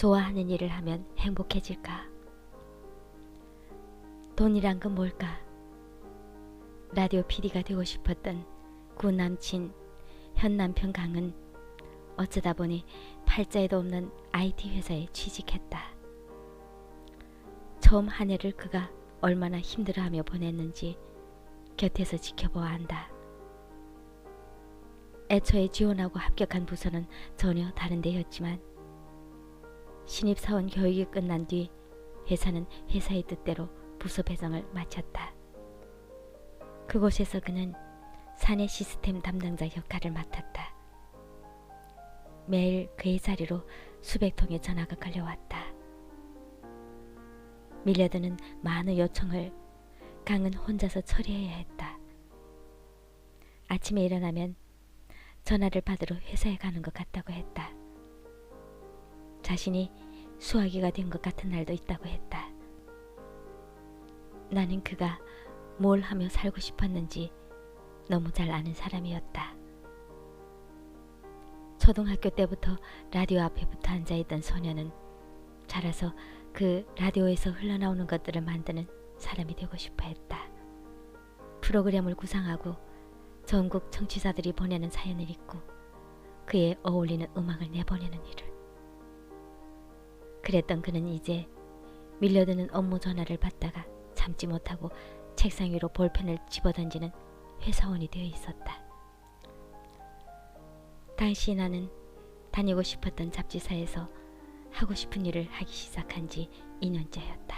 좋아하는 일을 하면 행복해질까? 돈이란 건 뭘까? 라디오 PD가 되고 싶었던 구 남친, 현 남편 강은 어쩌다 보니 팔자에도 없는 IT 회사에 취직했다. 처음 한 해를 그가 얼마나 힘들어하며 보냈는지 곁에서 지켜보아 안다. 애초에 지원하고 합격한 부서는 전혀 다른 데였지만 신입사원 교육이 끝난 뒤 회사는 회사의 뜻대로 부서 배정을 마쳤다. 그곳에서 그는 사내 시스템 담당자 역할을 맡았다. 매일 그의 자리로 수백 통의 전화가 걸려왔다. 밀려드는 많은 요청을 강은 혼자서 처리해야 했다. 아침에 일어나면 전화를 받으러 회사에 가는 것 같다고 했다. 자신이 수화기가 된 것 같은 날도 있다고 했다. 나는 그가 뭘 하며 살고 싶었는지 너무 잘 아는 사람이었다. 초등학교 때부터 라디오 앞에 붙어 앉아있던 소녀는 자라서 그 라디오에서 흘러나오는 것들을 만드는 사람이 되고 싶어 했다. 프로그램을 구상하고 전국 청취자들이 보내는 사연을 읽고 그에 어울리는 음악을 내보내는 일을. 그랬던 그는 이제 밀려드는 업무 전화를 받다가 참지 못하고 책상 위로 볼펜을 집어던지는 회사원이 되어 있었다. 당시 나는 다니고 싶었던 잡지사에서 하고 싶은 일을 하기 시작한 지 2년째였다.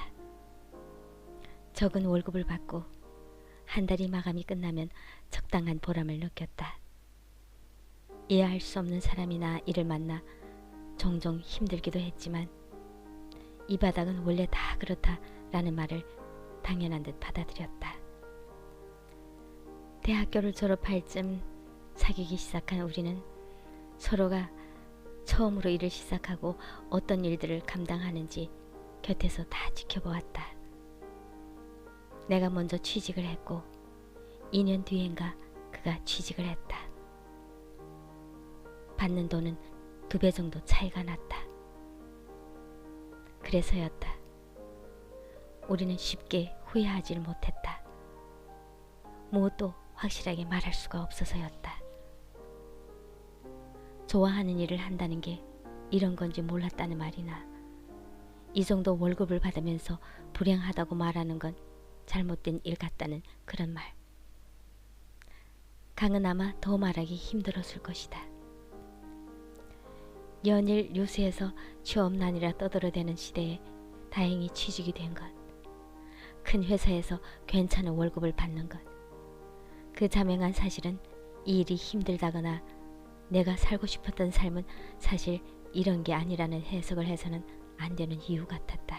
적은 월급을 받고 한 달이 마감이 끝나면 적당한 보람을 느꼈다. 이해할 수 없는 사람이나 일을 만나 종종 힘들기도 했지만 이 바닥은 원래 다 그렇다라는 말을 당연한 듯 받아들였다. 대학교를 졸업할 쯤 사귀기 시작한 우리는 서로가 처음으로 일을 시작하고 어떤 일들을 감당하는지 곁에서 다 지켜보았다. 내가 먼저 취직을 했고 2년 뒤엔가 그가 취직을 했다. 받는 돈은 2배 정도 차이가 났다. 그래서였다. 우리는 쉽게 후회하지를 못했다. 무엇도 확실하게 말할 수가 없어서였다. 좋아하는 일을 한다는 게 이런 건지 몰랐다는 말이나 이 정도 월급을 받으면서 불행하다고 말하는 건 잘못된 일 같다는 그런 말. 강은 아마 더 말하기 힘들었을 것이다. 연일 뉴스에서 취업난이라 떠들어대는 시대에 다행히 취직이 된 것, 큰 회사에서 괜찮은 월급을 받는 것, 그 자명한 사실은 이 일이 힘들다거나 내가 살고 싶었던 삶은 사실 이런 게 아니라는 해석을 해서는 안 되는 이유 같았다.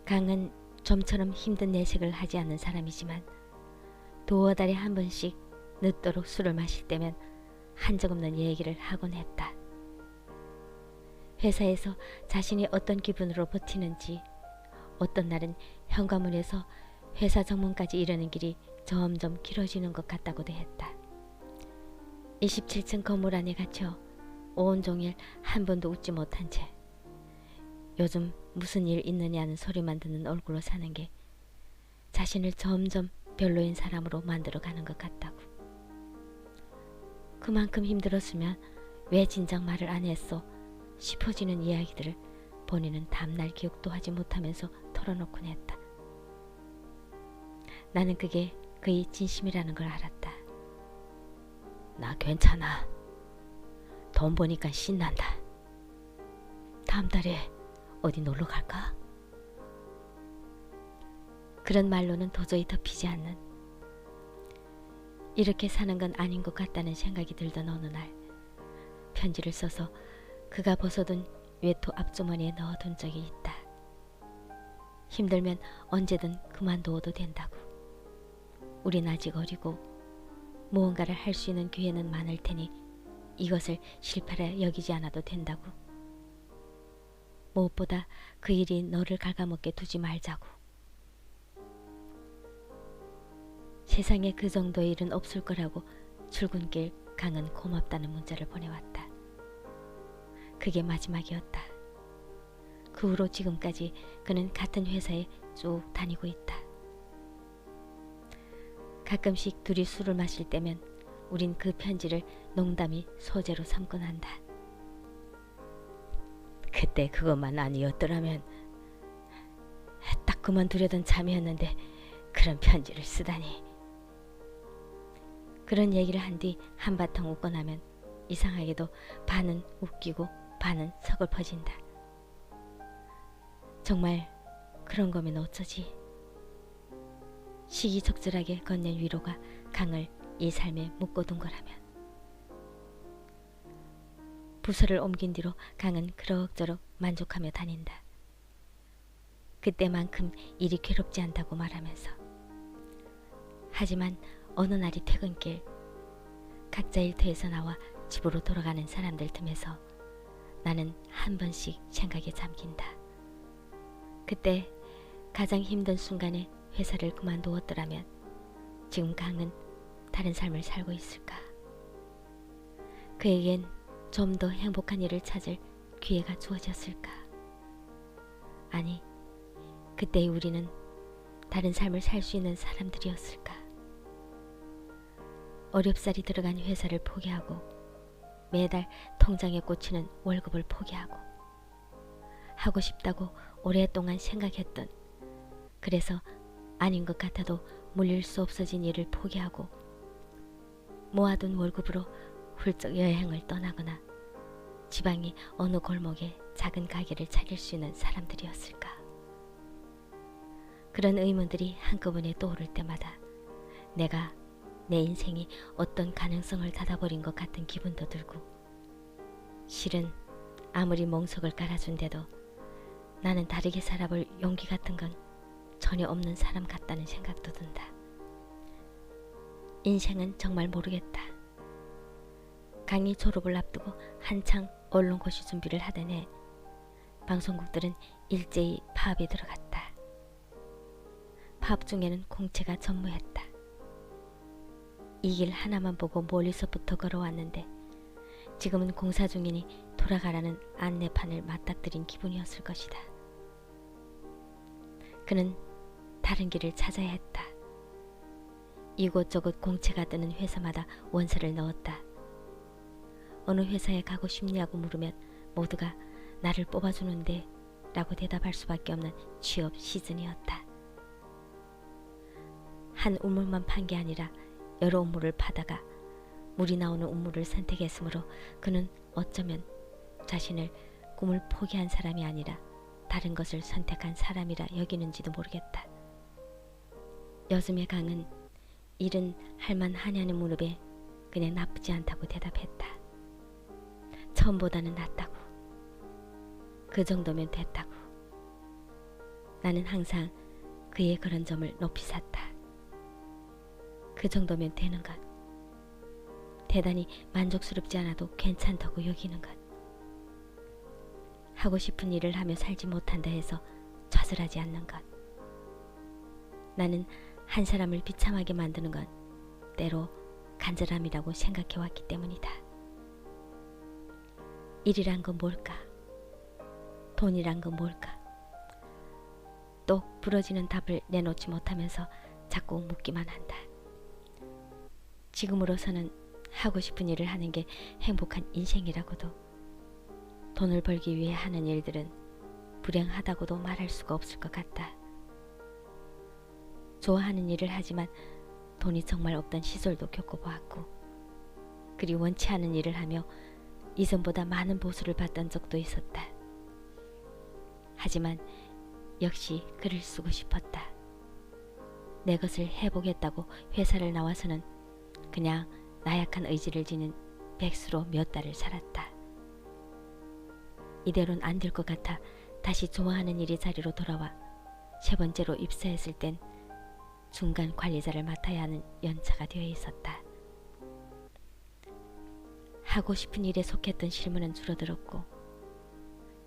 강은 좀처럼 힘든 내색을 하지 않는 사람이지만 두어 달에 한 번씩 늦도록 술을 마실 때면 한적없는 얘기를 하곤 했다. 회사에서 자신이 어떤 기분으로 버티는지, 어떤 날은 현관문에서 회사 정문까지 이르는 길이 점점 길어지는 것 같다고도 했다. 27층 건물 안에 갇혀 온종일 한 번도 웃지 못한 채 요즘 무슨 일 있느냐는 소리만 듣는 얼굴로 사는 게 자신을 점점 별로인 사람으로 만들어가는 것 같다고. 그만큼 힘들었으면 왜 진작 말을 안 했어 싶어지는 이야기들을 본인은 다음날 기억도 하지 못하면서 털어놓곤 했다. 나는 그게 그의 진심이라는 걸 알았다. 나 괜찮아. 돈 버니까 신난다. 다음 달에 어디 놀러 갈까? 그런 말로는 도저히 덮이지 않는, 이렇게 사는 건 아닌 것 같다는 생각이 들던 어느 날 편지를 써서 그가 벗어둔 외투 앞주머니에 넣어둔 적이 있다. 힘들면 언제든 그만두어도 된다고. 우린 아직 어리고 무언가를 할 수 있는 기회는 많을 테니 이것을 실패라 여기지 않아도 된다고. 무엇보다 그 일이 너를 갉아먹게 두지 말자고. 세상에 그 정도의 일은 없을 거라고 출근길 강은 고맙다는 문자를 보내왔다. 그게 마지막이었다. 그 후로 지금까지 그는 같은 회사에 쭉 다니고 있다. 가끔씩 둘이 술을 마실 때면 우린 그 편지를 농담이 소재로 삼곤 한다. 그때 그것만 아니었더라면 딱 그만두려던 참이었는데 그런 편지를 쓰다니. 그런 얘기를 한 뒤 한바탕 웃고 나면 이상하게도 반은 웃기고 반은 서글퍼진다. 정말 그런 거면 어쩌지? 시기적절하게 건넨 위로가 강을 이 삶에 묶어둔 거라면. 부서를 옮긴 뒤로 강은 그럭저럭 만족하며 다닌다. 그때만큼 일이 괴롭지 않다고 말하면서. 하지만 어느 날이 퇴근길, 각자 일터에서 나와 집으로 돌아가는 사람들 틈에서 나는 한 번씩 생각에 잠긴다. 그때 가장 힘든 순간에 회사를 그만두었더라면 지금 강은 다른 삶을 살고 있을까? 그에겐 좀 더 행복한 일을 찾을 기회가 주어졌을까? 아니, 그때 우리는 다른 삶을 살 수 있는 사람들이었을까? 어렵사리 들어간 회사를 포기하고 매달 통장에 꽂히는 월급을 포기하고 하고 싶다고 오랫동안 생각했던, 그래서 아닌 것 같아도 물릴 수 없어진 일을 포기하고 모아둔 월급으로 훌쩍 여행을 떠나거나 지방의 어느 골목에 작은 가게를 차릴 수 있는 사람들이었을까? 그런 의문들이 한꺼번에 떠오를 때마다 내가 내 인생이 어떤 가능성을 닫아버린 것 같은 기분도 들고, 실은 아무리 몽석을 깔아준데도 나는 다르게 살아볼 용기 같은 건 전혀 없는 사람 같다는 생각도 든다. 인생은 정말 모르겠다. 강의 졸업을 앞두고 한창 언론고시 준비를 하던 해 방송국들은 일제히 파업에 들어갔다. 파업 중에는 공채가 전무했다. 이 길 하나만 보고 멀리서부터 걸어왔는데 지금은 공사 중이니 돌아가라는 안내판을 맞닥뜨린 기분이었을 것이다. 그는 다른 길을 찾아야 했다. 이곳저곳 공채가 뜨는 회사마다 원서를 넣었다. 어느 회사에 가고 싶냐고 물으면 모두가 나를 뽑아주는데 라고 대답할 수밖에 없는 취업 시즌이었다. 한 우물만 판 게 아니라 여러 우물을 파다가 물이 나오는 우물을 선택했으므로 그는 어쩌면 자신을 꿈을 포기한 사람이 아니라 다른 것을 선택한 사람이라 여기는지도 모르겠다. 요즘의 강은 일은 할만하냐는 무릎에 그냥 나쁘지 않다고 대답했다. 처음보다는 낫다고. 그 정도면 됐다고. 나는 항상 그의 그런 점을 높이 샀다. 그 정도면 되는 것. 대단히 만족스럽지 않아도 괜찮다고 여기는 것. 하고 싶은 일을 하며 살지 못한다 해서 좌절하지 않는 것. 나는 한 사람을 비참하게 만드는 건 때로 간절함이라고 생각해왔기 때문이다. 일이란 건 뭘까? 돈이란 건 뭘까? 똑 부러지는 답을 내놓지 못하면서 자꾸 묻기만 한다. 지금으로서는 하고 싶은 일을 하는 게 행복한 인생이라고도, 돈을 벌기 위해 하는 일들은 불행하다고도 말할 수가 없을 것 같다. 좋아하는 일을 하지만 돈이 정말 없던 시절도 겪어보았고, 그리 원치 않은 일을 하며 이전보다 많은 보수를 받던 적도 있었다. 하지만 역시 글을 쓰고 싶었다. 내 것을 해보겠다고 회사를 나와서는 그냥 나약한 의지를 지닌 백수로 몇 달을 살았다. 이대로는 안 될 것 같아 다시 좋아하는 일의 자리로 돌아와 세 번째로 입사했을 땐 중간 관리자를 맡아야 하는 연차가 되어 있었다. 하고 싶은 일에 속했던 실무는 줄어들었고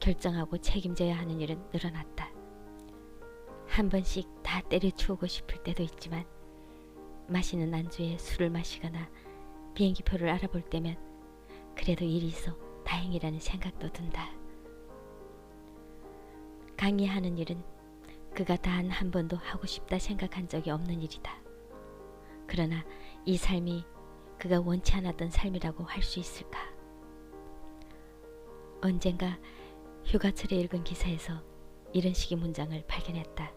결정하고 책임져야 하는 일은 늘어났다. 한 번씩 다 때려치우고 싶을 때도 있지만 맛있는 안주에 술을 마시거나 비행기표를 알아볼 때면 그래도 일이 있어 다행이라는 생각도 든다. 강의하는 일은 그가 단 한 번도 하고 싶다 생각한 적이 없는 일이다. 그러나 이 삶이 그가 원치 않았던 삶이라고 할 수 있을까? 언젠가 휴가철에 읽은 기사에서 이런 식의 문장을 발견했다.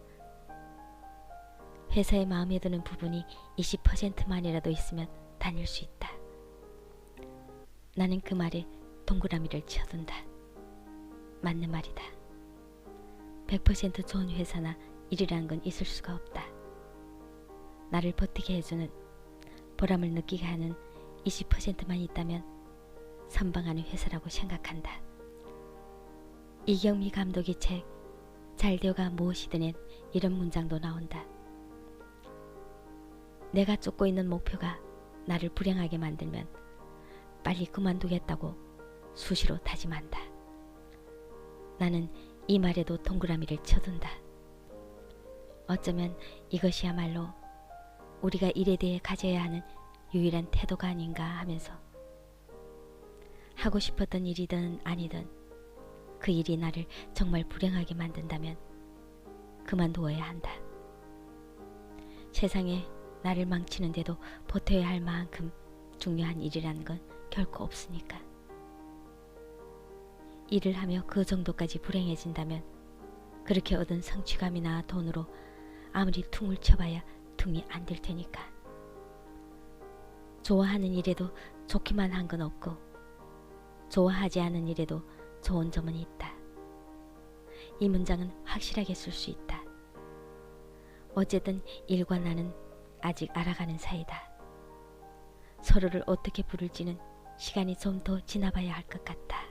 회사에 마음에 드는 부분이 20%만이라도 있으면 다닐 수 있다. 나는 그 말에 동그라미를 치어둔다. 맞는 말이다. 100% 좋은 회사나 일이라는 건 있을 수가 없다. 나를 버티게 해주는, 보람을 느끼게 하는 20%만 있다면 선방하는 회사라고 생각한다. 이경미 감독의 책 잘되어가 무엇이든엔 이런 문장도 나온다. 내가 쫓고 있는 목표가 나를 불행하게 만들면 빨리 그만두겠다고 수시로 다짐한다. 나는 이 말에도 동그라미를 쳐둔다. 어쩌면 이것이야말로 우리가 일에 대해 가져야 하는 유일한 태도가 아닌가 하면서 하고 싶었던 일이든 아니든 그 일이 나를 정말 불행하게 만든다면 그만두어야 한다. 세상에 나를 망치는데도 버텨야 할 만큼 중요한 일이라는 건 결코 없으니까. 일을 하며 그 정도까지 불행해진다면 그렇게 얻은 성취감이나 돈으로 아무리 퉁을 쳐봐야 퉁이 안 될 테니까. 좋아하는 일에도 좋기만 한 건 없고 좋아하지 않은 일에도 좋은 점은 있다. 이 문장은 확실하게 쓸 수 있다. 어쨌든 일과 나는 아직 알아가는 사이다. 서로를 어떻게 부를지는 시간이 좀 더 지나봐야 할 것 같다.